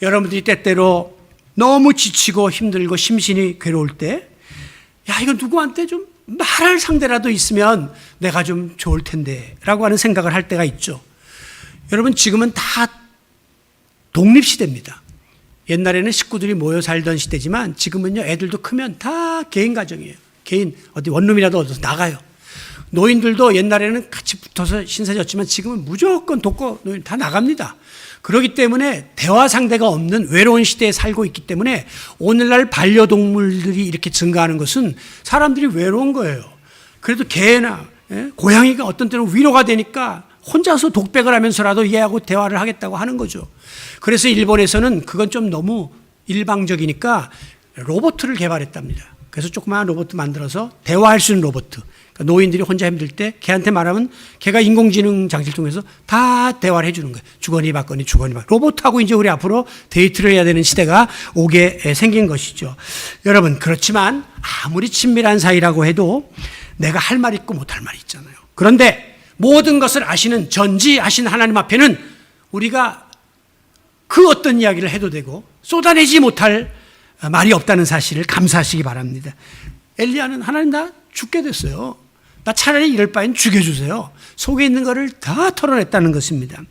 여러분들이 때때로 너무 지치고 힘들고 심신이 괴로울 때, 이거 누구한테 좀 말할 상대라도 있으면 내가 좀 좋을 텐데 라고 하는 생각을 할 때가 있죠. 여러분, 지금은 다 독립시대입니다. 옛날에는 식구들이 모여 살던 시대지만 지금은요, 애들도 크면 다 개인 가정이에요. 개인, 어디 원룸이라도 얻어서 나가요. 노인들도 옛날에는 같이 붙어서 신세졌지만 지금은 무조건 독거 노인 다 나갑니다. 그렇기 때문에 대화 상대가 없는 외로운 시대에 살고 있기 때문에 오늘날 반려동물들이 이렇게 증가하는 것은 사람들이 외로운 거예요. 그래도 개나 고양이가 어떤 때는 위로가 되니까 혼자서 독백을 하면서라도 얘하고 대화를 하겠다고 하는 거죠. 그래서 일본에서는 그건 좀 너무 일방적이니까 로봇을 개발했답니다. 그래서 조그마한 로봇 만들어서 대화할 수 있는 로봇. 그러니까 노인들이 혼자 힘들 때 걔한테 말하면 걔가 인공지능 장치를 통해서 다 대화를 해주는 거예요. 주거니 받거니 주거니 받거니. 로봇하고 이제 우리 앞으로 데이트를 해야 되는 시대가 오게 생긴 것이죠. 여러분, 그렇지만 아무리 친밀한 사이라고 해도 내가 할 말 있고 못할 말이 있잖아요. 그런데 모든 것을 아시는 전지하신 하나님 앞에는 우리가 그 어떤 이야기를 해도 되고 쏟아내지 못할 말이 없다는 사실을 감사하시기 바랍니다. 엘리야는 하나님 나 죽게 됐어요. 나 차라리 이럴 바엔 죽여주세요. 속에 있는 것을 다 털어냈다는 것입니다.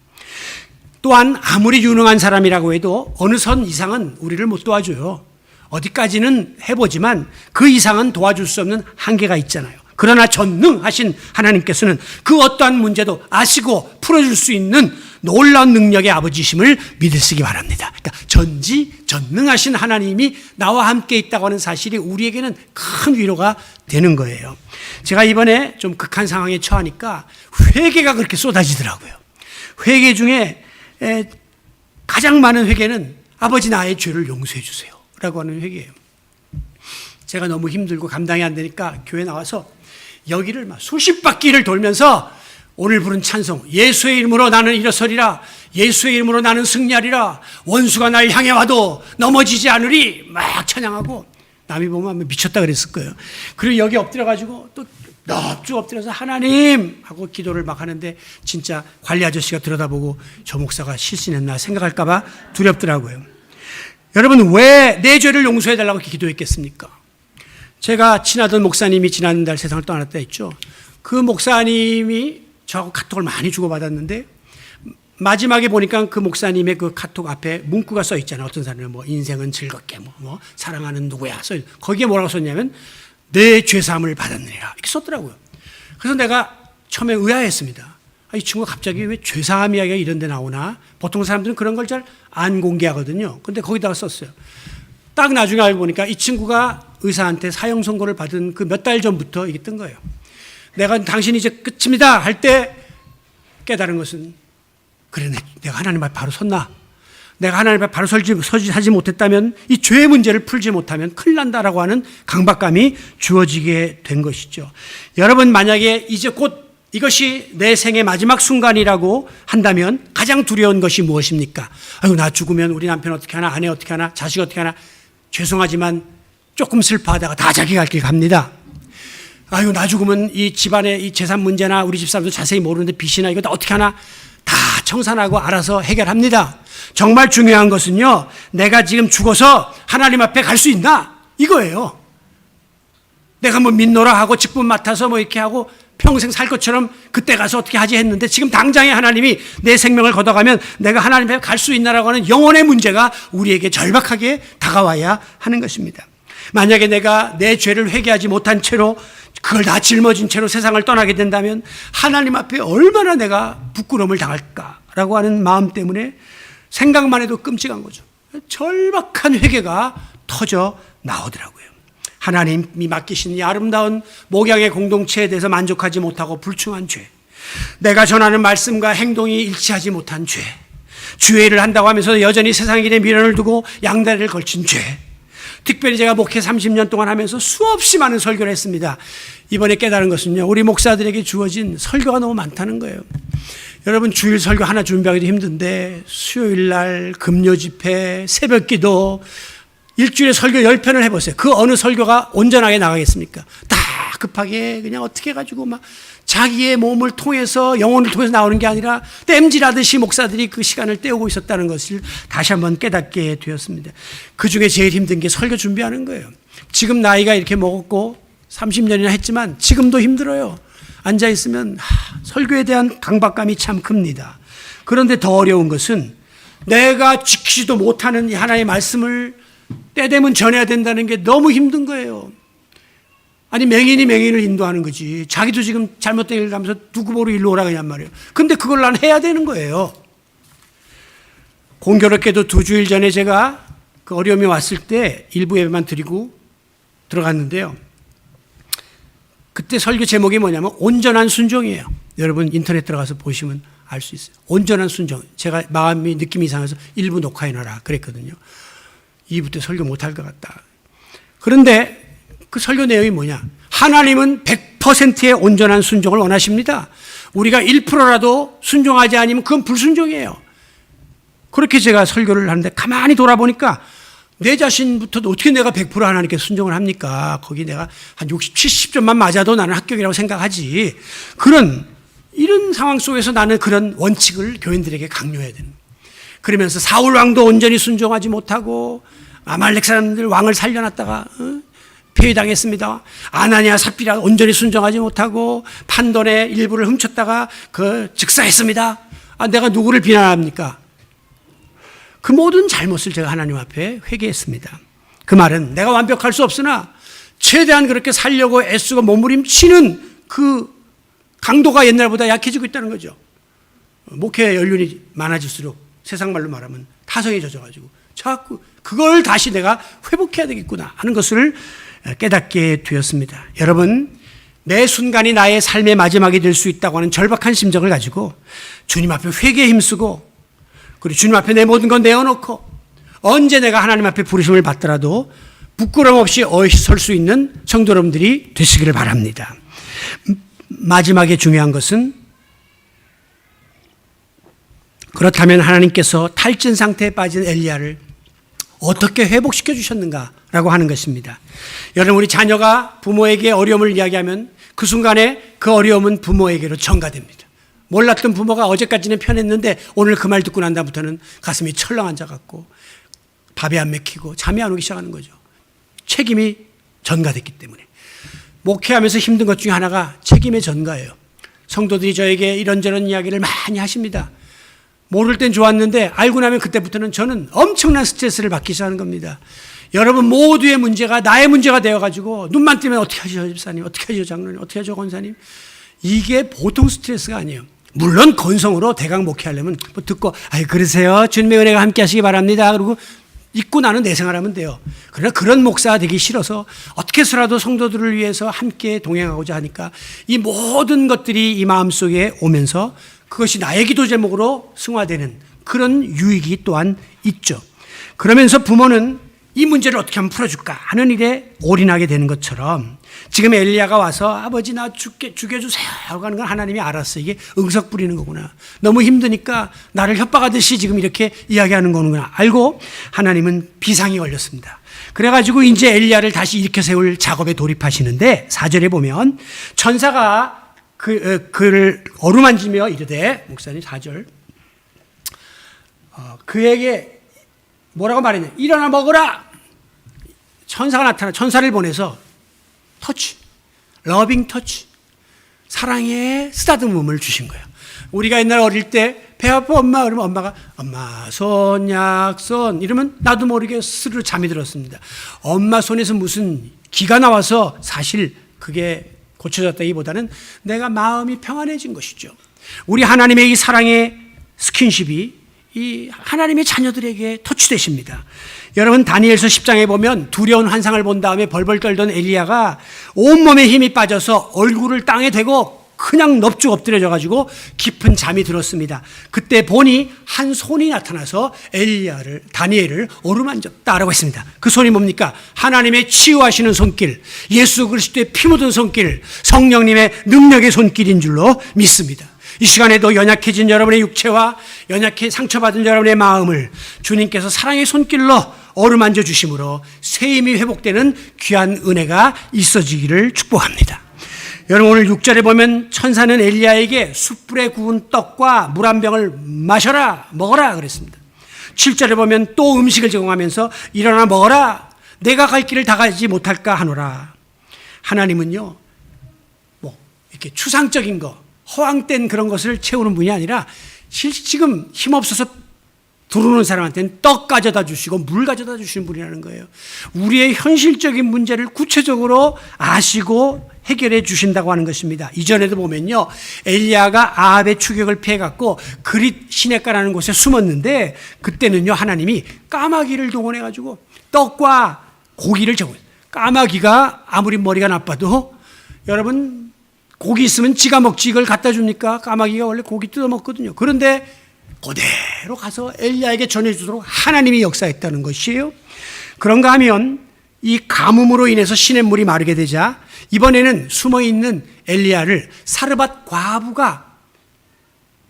또한 아무리 유능한 사람이라고 해도 어느 선 이상은 우리를 못 도와줘요. 어디까지는 해보지만 그 이상은 도와줄 수 없는 한계가 있잖아요. 그러나 전능하신 하나님께서는 그 어떠한 문제도 아시고 풀어줄 수 있는 놀라운 능력의 아버지심을 믿으시기 바랍니다. 그러니까 전능하신 하나님이 나와 함께 있다고 하는 사실이 우리에게는 큰 위로가 되는 거예요. 제가 이번에 좀 극한 상황에 처하니까 회개가 그렇게 쏟아지더라고요. 회개 중에 가장 많은 회개는 아버지 나의 죄를 용서해 주세요 라고 하는 회개예요. 제가 너무 힘들고 감당이 안 되니까 교회 나와서 여기를 막 수십 바퀴를 돌면서 오늘 부른 찬송, 예수의 이름으로 나는 일어서리라, 예수의 이름으로 나는 승리하리라, 원수가 날 향해 와도 넘어지지 않으리 막 찬양하고, 남이 보면 미쳤다 그랬을 거예요. 그리고 여기 엎드려가지고 또 넙죽 엎드려서 하나님 하고 기도를 막 하는데 진짜 관리 아저씨가 들여다보고 저 목사가 실신했나 생각할까봐 두렵더라고요. 여러분, 왜 내 죄를 용서해달라고 이렇게 기도했겠습니까? 제가 친하던 목사님이 지난달 세상을 떠났다 했죠. 그 목사님이 저하고 카톡을 많이 주고받았는데 마지막에 보니까 그 목사님의 그 카톡 앞에 문구가 써 있잖아요. 어떤 사람은 뭐 인생은 즐겁게 뭐 사랑하는 누구야. 거기에 뭐라고 썼냐면 내 죄사함을 받았느니라 이렇게 썼더라고요. 그래서 내가 처음에 의아했습니다. 이 친구가 갑자기 왜 죄사함 이야기가 이런 데 나오나. 보통 사람들은 그런 걸 잘 안 공개하거든요. 근데 거기다가 썼어요. 딱 나중에 알고 보니까 이 친구가 의사한테 사형 선고를 받은 그 몇 달 전부터 이게 뜬 거예요. 내가 당신이 이제 끝입니다 할 때 깨달은 것은 그래, 내가 하나님 앞에 바로 섰나? 내가 하나님 앞에 바로 서지 못했다면 이 죄의 문제를 풀지 못하면 큰일 난다라고 하는 강박감이 주어지게 된 것이죠. 여러분, 만약에 이제 곧 이것이 내 생의 마지막 순간이라고 한다면 가장 두려운 것이 무엇입니까? 아유, 나 죽으면 우리 남편 어떻게 하나, 아내 어떻게 하나, 자식 어떻게 하나. 죄송하지만 조금 슬퍼하다가 다 자기 갈 길 갑니다. 아유, 나 죽으면 이 집안의 이 재산 문제나 우리 집 사람도 자세히 모르는데 빚이나 이거 다 어떻게 하나. 다 청산하고 알아서 해결합니다. 정말 중요한 것은요, 내가 지금 죽어서 하나님 앞에 갈 수 있나? 이거예요. 내가 뭐 민노라 하고 직분 맡아서 뭐 이렇게 하고 평생 살 것처럼 그때 가서 어떻게 하지 했는데 지금 당장에 하나님이 내 생명을 걷어가면 내가 하나님 앞에 갈 수 있나라고 하는 영혼의 문제가 우리에게 절박하게 다가와야 하는 것입니다. 만약에 내가 내 죄를 회개하지 못한 채로 그걸 다 짊어진 채로 세상을 떠나게 된다면 하나님 앞에 얼마나 내가 부끄러움을 당할까라고 하는 마음 때문에 생각만 해도 끔찍한 거죠. 절박한 회개가 터져 나오더라고요. 하나님이 맡기신 이 아름다운 목양의 공동체에 대해서 만족하지 못하고 불충한 죄, 내가 전하는 말씀과 행동이 일치하지 못한 죄, 주의를 한다고 하면서 여전히 세상 일에 미련을 두고 양다리를 걸친 죄, 특별히 제가 목회 30년 동안 하면서 수없이 많은 설교를 했습니다. 이번에 깨달은 것은요, 우리 목사들에게 주어진 설교가 너무 많다는 거예요. 여러분, 주일 설교 하나 준비하기도 힘든데 수요일 날 금요 집회, 새벽 기도, 일주일에 설교 10편을 해보세요. 그 어느 설교가 온전하게 나가겠습니까? 다 급하게 그냥 어떻게 해가지고 막 자기의 몸을 통해서, 영혼을 통해서 나오는 게 아니라 땜질하듯이 목사들이 그 시간을 때우고 있었다는 것을 다시 한번 깨닫게 되었습니다. 그 중에 제일 힘든 게 설교 준비하는 거예요. 지금 나이가 이렇게 먹었고 30년이나 했지만 지금도 힘들어요. 앉아있으면 설교에 대한 강박감이 참 큽니다. 그런데 더 어려운 것은 내가 지키지도 못하는 이 하나님의 말씀을 때 되면 전해야 된다는 게 너무 힘든 거예요. 아니, 맹인이 맹인을 인도하는 거지. 자기도 지금 잘못된 일을 하면서 누구 보러 일로 오라 그냥 말이에요. 근데 그걸 난 해야 되는 거예요. 공교롭게도 2주일 전에 제가 그 어려움이 왔을 때 일부 예배만 드리고 들어갔는데요. 그때 설교 제목이 뭐냐면 온전한 순종이에요. 여러분 인터넷 들어가서 보시면 알 수 있어요. 온전한 순종. 제가 마음이 느낌이 이상해서 일부 녹화해놔라 그랬거든요. 2부 때 설교 못할 것 같다. 그런데 그 설교 내용이 뭐냐? 하나님은 100%의 온전한 순종을 원하십니다. 우리가 1%라도 순종하지 않으면 그건 불순종이에요. 그렇게 제가 설교를 하는데 가만히 돌아보니까 내 자신부터도 어떻게 내가 100% 하나님께 순종을 합니까? 거기 내가 한 60, 70점만 맞아도 나는 합격이라고 생각하지. 이런 상황 속에서 나는 그런 원칙을 교인들에게 강요해야 되는 거예요. 그러면서 사울 왕도 온전히 순종하지 못하고 아말렉 사람들 왕을 살려놨다가 폐위당했습니다. 아나니아 삽비라 온전히 순종하지 못하고 판돈의 일부를 훔쳤다가 즉사했습니다. 내가 누구를 비난합니까? 그 모든 잘못을 제가 하나님 앞에 회개했습니다. 그 말은 내가 완벽할 수 없으나 최대한 그렇게 살려고 애쓰고 몸부림치는 그 강도가 옛날보다 약해지고 있다는 거죠. 목회 연륜이 많아질수록 세상 말로 말하면 타성이 젖어가지고 자꾸 그걸 다시 내가 회복해야 되겠구나 하는 것을 깨닫게 되었습니다. 여러분, 매 순간이 나의 삶의 마지막이 될 수 있다고 하는 절박한 심정을 가지고 주님 앞에 회개에 힘쓰고 그리고 주님 앞에 내 모든 건 내어놓고 언제 내가 하나님 앞에 부르심을 받더라도 부끄러움 없이 설 수 있는 성도 여러분들이 되시기를 바랍니다. 마지막에 중요한 것은 그렇다면 하나님께서 탈진 상태에 빠진 엘리야를 어떻게 회복시켜 주셨는가라고 하는 것입니다. 여러분, 우리 자녀가 부모에게 어려움을 이야기하면 그 순간에 그 어려움은 부모에게로 전가됩니다. 몰랐던 부모가 어제까지는 편했는데 오늘 그 말 듣고 난 다음부터는 가슴이 철렁 앉아갖고 밥이 안 먹히고 잠이 안 오기 시작하는 거죠. 책임이 전가됐기 때문에. 목회하면서 힘든 것 중에 하나가 책임의 전가예요. 성도들이 저에게 이런저런 이야기를 많이 하십니다. 모를 땐 좋았는데 알고 나면 그때부터는 저는 엄청난 스트레스를 받기 시작하는 겁니다. 여러분 모두의 문제가 나의 문제가 되어가지고 눈만 뜨면 어떻게 하죠 집사님, 어떻게 하죠 장로님, 어떻게 하죠 권사님. 이게 보통 스트레스가 아니에요. 물론 건성으로 대강 목회하려면 뭐 듣고 그러세요 주님의 은혜가 함께 하시기 바랍니다 그리고 잊고 나는 내 생활하면 돼요. 그러나 그런 목사가 되기 싫어서 어떻게 해서라도 성도들을 위해서 함께 동행하고자 하니까 이 모든 것들이 이 마음속에 오면서 그것이 나의 기도 제목으로 승화되는 그런 유익이 또한 있죠. 그러면서 부모는 이 문제를 어떻게 하면 풀어줄까 하는 일에 올인하게 되는 것처럼 지금 엘리야가 와서 아버지 나 죽여주세요 하고 하는 건 하나님이 알았어. 이게 응석 부리는 거구나. 너무 힘드니까 나를 협박하듯이 지금 이렇게 이야기하는 거구나. 알고 하나님은 비상이 걸렸습니다. 그래가지고 이제 엘리야를 다시 일으켜 세울 작업에 돌입하시는데 4절에 보면 천사가 그를 어루만지며 이르되 목사님 4절 그에게 뭐라고 말했냐? 일어나 먹으라. 천사가 나타나 천사를 보내서 터치, 러빙 터치, 사랑의 쓰다듬음을 주신 거예요. 우리가 옛날 어릴 때 배 아파 엄마 그러면 엄마가 엄마 손 약손 이러면 나도 모르게 스르르 잠이 들었습니다. 엄마 손에서 무슨 기가 나와서 사실 그게 고쳐졌다기보다는 내가 마음이 평안해진 것이죠. 우리 하나님의 이 사랑의 스킨십이 이 하나님의 자녀들에게 터치되십니다. 여러분 다니엘서 10장에 보면 두려운 환상을 본 다음에 벌벌 떨던 엘리야가 온몸에 힘이 빠져서 얼굴을 땅에 대고 그냥 넙죽 엎드려져 가지고 깊은 잠이 들었습니다. 그때 보니 한 손이 나타나서 다니엘을 어루만졌다라고 했습니다. 그 손이 뭡니까? 하나님의 치유하시는 손길, 예수 그리스도의 피 묻은 손길, 성령님의 능력의 손길인 줄로 믿습니다. 이 시간에도 연약해진 여러분의 육체와 상처받은 여러분의 마음을 주님께서 사랑의 손길로 어루만져 주심으로 새 힘이 회복되는 귀한 은혜가 있어지기를 축복합니다. 여러분 오늘 6절에 보면 천사는 엘리야에게 숯불에 구운 떡과 물 한 병을 마셔라 먹어라 그랬습니다. 7절에 보면 또 음식을 제공하면서 일어나 먹어라 내가 갈 길을 다 가지 못할까 하노라. 하나님은요 이렇게 추상적인 거 허황된 그런 것을 채우는 분이 아니라 지금 힘없어서 들어오는 사람한테는 떡 가져다 주시고 물 가져다 주시는 분이라는 거예요. 우리의 현실적인 문제를 구체적으로 아시고 해결해 주신다고 하는 것입니다. 이전에도 보면요 엘리야가 아합의 추격을 피해갖고 그릿 시냇가라는 곳에 숨었는데 그때는요 하나님이 까마귀를 동원해가지고 떡과 고기를 제공해요. 까마귀가 아무리 머리가 나빠도 여러분 고기 있으면 지가 먹지 이걸 갖다 줍니까? 까마귀가 원래 고기 뜯어 먹거든요. 그런데 그대로 가서 엘리야에게 전해주도록 하나님이 역사했다는 것이에요. 그런가 하면 이 가뭄으로 인해서 시냇물이 마르게 되자 이번에는 숨어있는 엘리야를 사르밧 과부가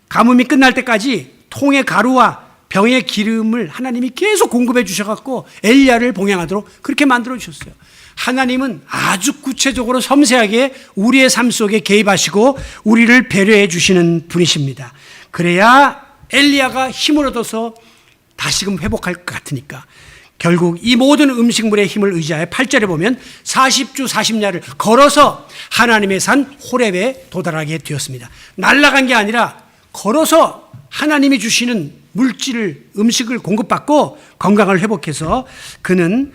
가뭄이 끝날 때까지 통의 가루와 병의 기름을 하나님이 계속 공급해 주셔갖고 엘리야를 봉양하도록 그렇게 만들어 주셨어요. 하나님은 아주 구체적으로 섬세하게 우리의 삶 속에 개입하시고 우리를 배려해 주시는 분이십니다. 그래야 엘리야가 힘을 얻어서 다시금 회복할 것 같으니까 결국 이 모든 음식물의 힘을 의지하여 8절에 보면 40주 40야를 걸어서 하나님의 산 호렙에 도달하게 되었습니다. 날아간 게 아니라 걸어서 하나님이 주시는 물질을 음식을 공급받고 건강을 회복해서 그는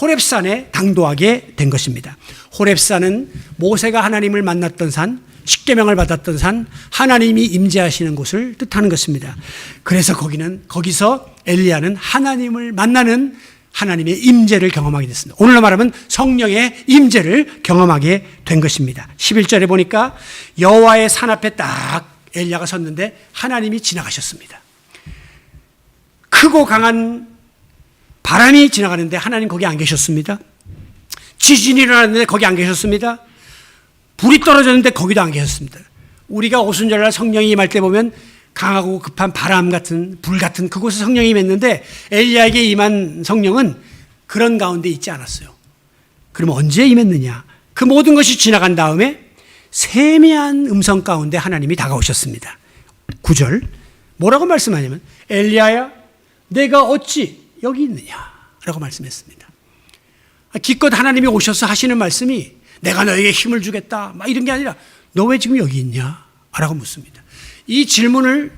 호렙산에 당도하게 된 것입니다. 호렙산은 모세가 하나님을 만났던 산, 십계명을 받았던 산, 하나님이 임재하시는 곳을 뜻하는 것입니다. 그래서 거기서 엘리야는 하나님을 만나는 하나님의 임재를 경험하게 됐습니다. 오늘로 말하면 성령의 임재를 경험하게 된 것입니다. 11절에 보니까 여호와의 산 앞에 딱 엘리야가 섰는데 하나님이 지나가셨습니다. 크고 강한 바람이 지나가는데 하나님 거기 안 계셨습니다. 지진이 일어났는데 거기 안 계셨습니다. 불이 떨어졌는데 거기도 안 계셨습니다. 우리가 오순절날 성령이 임할 때 보면 강하고 급한 바람 같은 불 같은 그곳에 성령이 임했는데 엘리야에게 임한 성령은 그런 가운데 있지 않았어요. 그럼 언제 임했느냐? 그 모든 것이 지나간 다음에 세미한 음성 가운데 하나님이 다가오셨습니다. 9절 뭐라고 말씀하냐면 엘리야야 내가 어찌 여기 있느냐 라고 말씀했습니다. 기껏 하나님이 오셔서 하시는 말씀이 내가 너에게 힘을 주겠다 막 이런 게 아니라 너 왜 지금 여기 있냐 라고 묻습니다. 이 질문을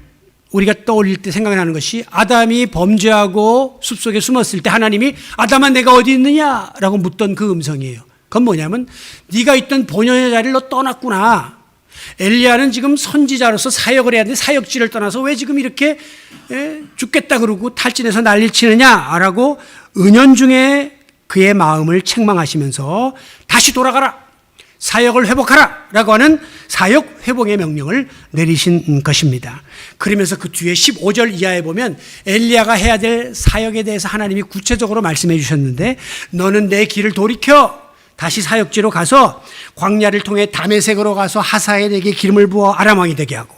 우리가 떠올릴 때 생각나는 것이 아담이 범죄하고 숲속에 숨었을 때 하나님이 아담아 내가 어디 있느냐 라고 묻던 그 음성이에요. 그건 뭐냐면 네가 있던 본연의 자리를 너 떠났구나. 엘리야는 지금 선지자로서 사역을 해야 되는데 사역지를 떠나서 왜 지금 이렇게 죽겠다 그러고 탈진해서 난리를 치느냐라고 은연중에 그의 마음을 책망하시면서 다시 돌아가라. 사역을 회복하라 라고 하는 사역 회복의 명령을 내리신 것입니다. 그러면서 그 뒤에 15절 이하에 보면 엘리야가 해야 될 사역에 대해서 하나님이 구체적으로 말씀해 주셨는데 너는 내 길을 돌이켜 다시 사역지로 가서 광야를 통해 다메섹으로 가서 하사엘에게 기름을 부어 아람 왕이 되게 하고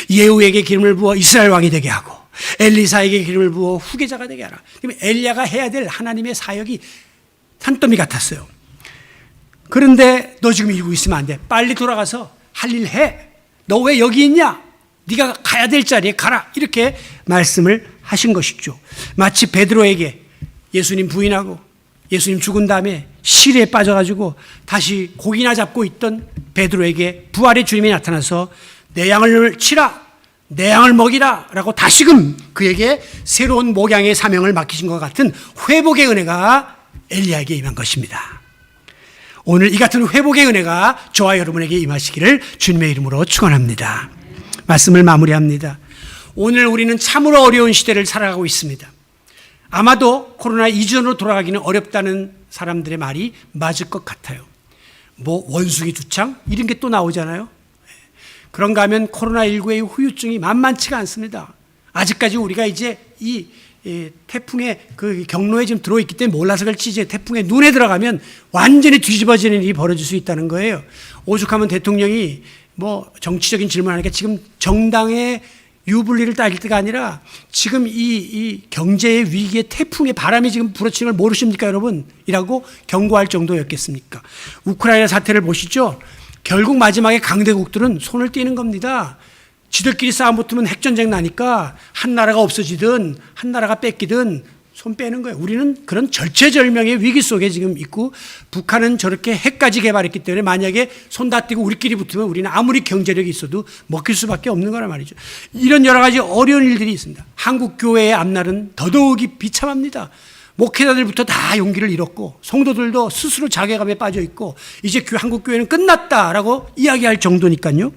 예후에게 기름을 부어 이스라엘 왕이 되게 하고 엘리사에게 기름을 부어 후계자가 되게 하라. 그러면 엘리야가 해야 될 하나님의 사역이 산더미 같았어요. 그런데 너 지금 이러고 있으면 안 돼. 빨리 돌아가서 할 일 해. 너 왜 여기 있냐? 네가 가야 될 자리에 가라. 이렇게 말씀을 하신 것이죠. 마치 베드로에게 예수님 부인하고 예수님 죽은 다음에 시리에 빠져가지고 다시 고기나 잡고 있던 베드로에게 부활의 주님이 나타나서 내 양을 치라, 내 양을 먹이라 라고 다시금 그에게 새로운 목양의 사명을 맡기신 것 같은 회복의 은혜가 엘리야에게 임한 것입니다. 오늘 이 같은 회복의 은혜가 저와 여러분에게 임하시기를 주님의 이름으로 축원합니다. 말씀을 마무리합니다. 오늘 우리는 참으로 어려운 시대를 살아가고 있습니다. 아마도 코로나 이전으로 돌아가기는 어렵다는 사람들의 말이 맞을 것 같아요. 뭐 원숭이 두창 이런 게 또 나오잖아요. 그런가 하면 코로나19의 후유증이 만만치가 않습니다. 아직까지 우리가 이제 이 태풍의 그 경로에 지금 들어있기 때문에 몰라서 그렇지 이제 태풍의 눈에 들어가면 완전히 뒤집어지는 일이 벌어질 수 있다는 거예요. 오죽하면 대통령이 뭐 정치적인 질문하니까 지금 정당의 유불리를 따질 때가 아니라 지금 이 경제의 위기에 태풍의 바람이 지금 불어치는 걸 모르십니까 여러분? 이라고 경고할 정도였겠습니까? 우크라이나 사태를 보시죠. 결국 마지막에 강대국들은 손을 떼는 겁니다. 지들끼리 싸움 붙으면 핵전쟁 나니까 한 나라가 없어지든 한 나라가 뺏기든 손 빼는 거예요. 우리는 그런 절체절명의 위기 속에 지금 있고 북한은 저렇게 핵까지 개발했기 때문에 만약에 손 다 떼고 우리끼리 붙으면 우리는 아무리 경제력이 있어도 먹힐 수밖에 없는 거란 말이죠. 이런 여러 가지 어려운 일들이 있습니다. 한국 교회의 앞날은 더더욱이 비참합니다. 목회자들부터 다 용기를 잃었고 성도들도 스스로 자괴감에 빠져 있고 이제 한국 교회는 끝났다라고 이야기할 정도니까요.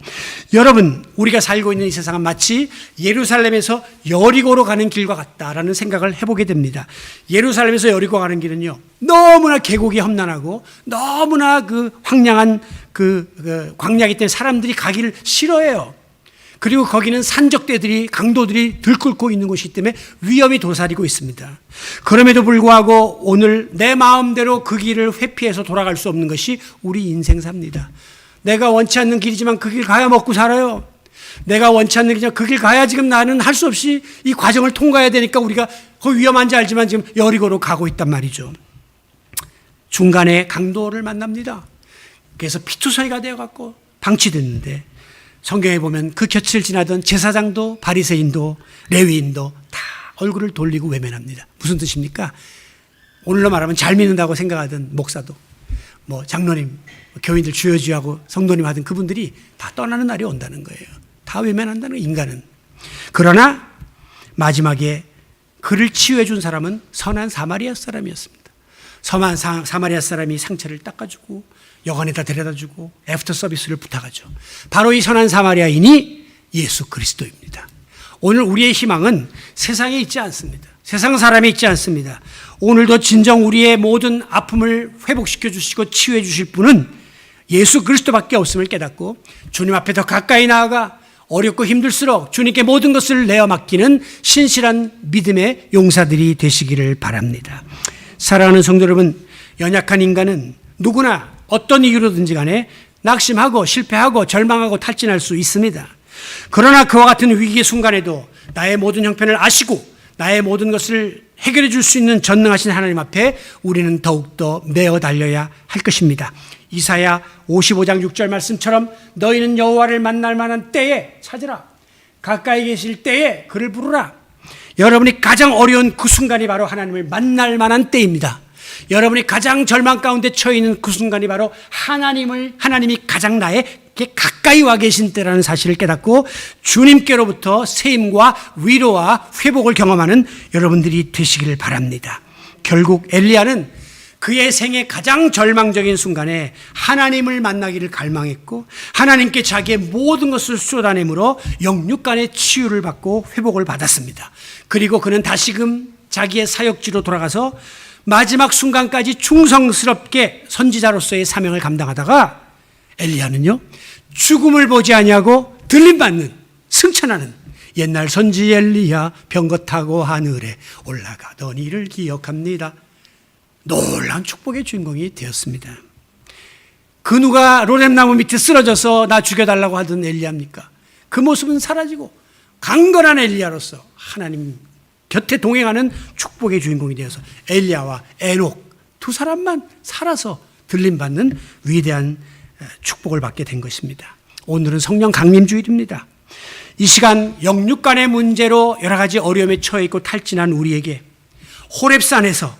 여러분, 우리가 살고 있는 이 세상은 마치 예루살렘에서 여리고로 가는 길과 같다라는 생각을 해보게 됩니다. 예루살렘에서 여리고 가는 길은요, 너무나 계곡이 험난하고 너무나 그 황량한 그 광야이기 때문에 사람들이 가기를 싫어해요. 그리고 거기는 산적대들이 강도들이 들끓고 있는 곳이기 때문에 위험이 도사리고 있습니다. 그럼에도 불구하고 오늘 내 마음대로 그 길을 회피해서 돌아갈 수 없는 것이 우리 인생사입니다. 내가 원치 않는 길이지만 그 길 가야 먹고 살아요. 내가 원치 않는 길이지만 그 길 가야 지금 나는 할 수 없이 이 과정을 통과해야 되니까 우리가 그 위험한지 알지만 지금 여리고로 가고 있단 말이죠. 중간에 강도를 만납니다. 그래서 피투성이가 되어갖고 방치됐는데 성경에 보면 그 곁을 지나던 제사장도 바리새인도 레위인도 다 얼굴을 돌리고 외면합니다. 무슨 뜻입니까? 오늘로 말하면 잘 믿는다고 생각하던 목사도 뭐 장로님, 교인들 주여주여하고 성도님 하던 그분들이 다 떠나는 날이 온다는 거예요. 다 외면한다는 거예요, 인간은. 그러나 마지막에 그를 치유해 준 사람은 선한 사마리아 사람이었습니다. 선한 사마리아 사람이 상처를 닦아주고 여관에다 데려다주고 애프터 서비스를 부탁하죠. 바로 이 선한 사마리아인이 예수 그리스도입니다. 오늘 우리의 희망은 세상에 있지 않습니다. 세상 사람에 있지 않습니다. 오늘도 진정 우리의 모든 아픔을 회복시켜 주시고 치유해 주실 분은 예수 그리스도밖에 없음을 깨닫고 주님 앞에 더 가까이 나아가 어렵고 힘들수록 주님께 모든 것을 내어 맡기는 신실한 믿음의 용사들이 되시기를 바랍니다. 사랑하는 성도 여러분, 연약한 인간은 누구나 어떤 이유로든지 간에 낙심하고 실패하고 절망하고 탈진할 수 있습니다. 그러나 그와 같은 위기의 순간에도 나의 모든 형편을 아시고 나의 모든 것을 해결해 줄 수 있는 전능하신 하나님 앞에 우리는 더욱더 내어 달려야 할 것입니다. 이사야 55장 6절 말씀처럼 너희는 여호와를 만날 만한 때에 찾으라. 가까이 계실 때에 그를 부르라. 여러분이 가장 어려운 그 순간이 바로 하나님을 만날 만한 때입니다. 여러분이 가장 절망 가운데 처해 있는 그 순간이 바로 하나님이 가장 나에게 가까이 와 계신 때라는 사실을 깨닫고 주님께로부터 세임과 위로와 회복을 경험하는 여러분들이 되시기를 바랍니다. 결국 엘리야는 그의 생애 가장 절망적인 순간에 하나님을 만나기를 갈망했고 하나님께 자기의 모든 것을 쏟아내므로 영육간의 치유를 받고 회복을 받았습니다. 그리고 그는 다시금 자기의 사역지로 돌아가서 마지막 순간까지 충성스럽게 선지자로서의 사명을 감당하다가 엘리야는요, 죽음을 보지 아니하고 들림받는, 승천하는 옛날 선지 엘리야 병거 타고 하늘에 올라가던 이를 기억합니다. 놀라운 축복의 주인공이 되었습니다. 그 누가 로뎀나무 밑에 쓰러져서 나 죽여달라고 하던 엘리야입니까? 그 모습은 사라지고 강건한 엘리야로서 하나님 곁에 동행하는 축복의 주인공이 되어서 엘리야와 에녹 두 사람만 살아서 들림받는 위대한 축복을 받게 된 것입니다. 오늘은 성령 강림 주일입니다. 이 시간 영육간의 문제로 여러 가지 어려움에 처해 있고 탈진한 우리에게 호렙산에서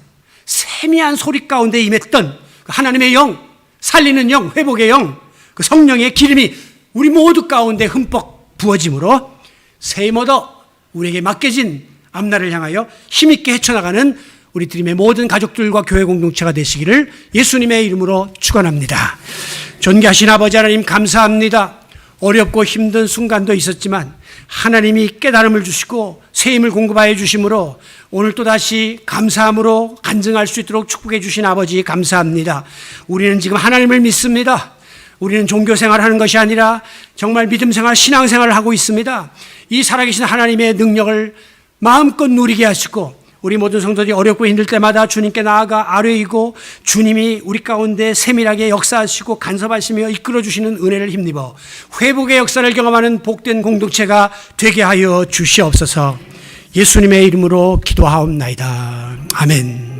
세미한 소리 가운데 임했던 하나님의 영, 살리는 영, 회복의 영, 그 성령의 기름이 우리 모두 가운데 흠뻑 부어짐으로 새힘 얻어 우리에게 맡겨진 앞날을 향하여 힘있게 헤쳐나가는 우리 드림의 모든 가족들과 교회 공동체가 되시기를 예수님의 이름으로 축원합니다. 존귀하신 아버지 하나님 감사합니다. 어렵고 힘든 순간도 있었지만 하나님이 깨달음을 주시고 새 힘을 공급하여 주심으로 오늘 또다시 감사함으로 간증할 수 있도록 축복해 주신 아버지 감사합니다. 우리는 지금 하나님을 믿습니다. 우리는 종교 생활하는 것이 아니라 정말 믿음 생활, 신앙 생활을 하고 있습니다. 이 살아계신 하나님의 능력을 마음껏 누리게 하시고 우리 모든 성도들이 어렵고 힘들 때마다 주님께 나아가 아뢰이고 주님이 우리 가운데 세밀하게 역사하시고 간섭하시며 이끌어주시는 은혜를 힘입어 회복의 역사를 경험하는 복된 공동체가 되게 하여 주시옵소서. 예수님의 이름으로 기도하옵나이다. 아멘.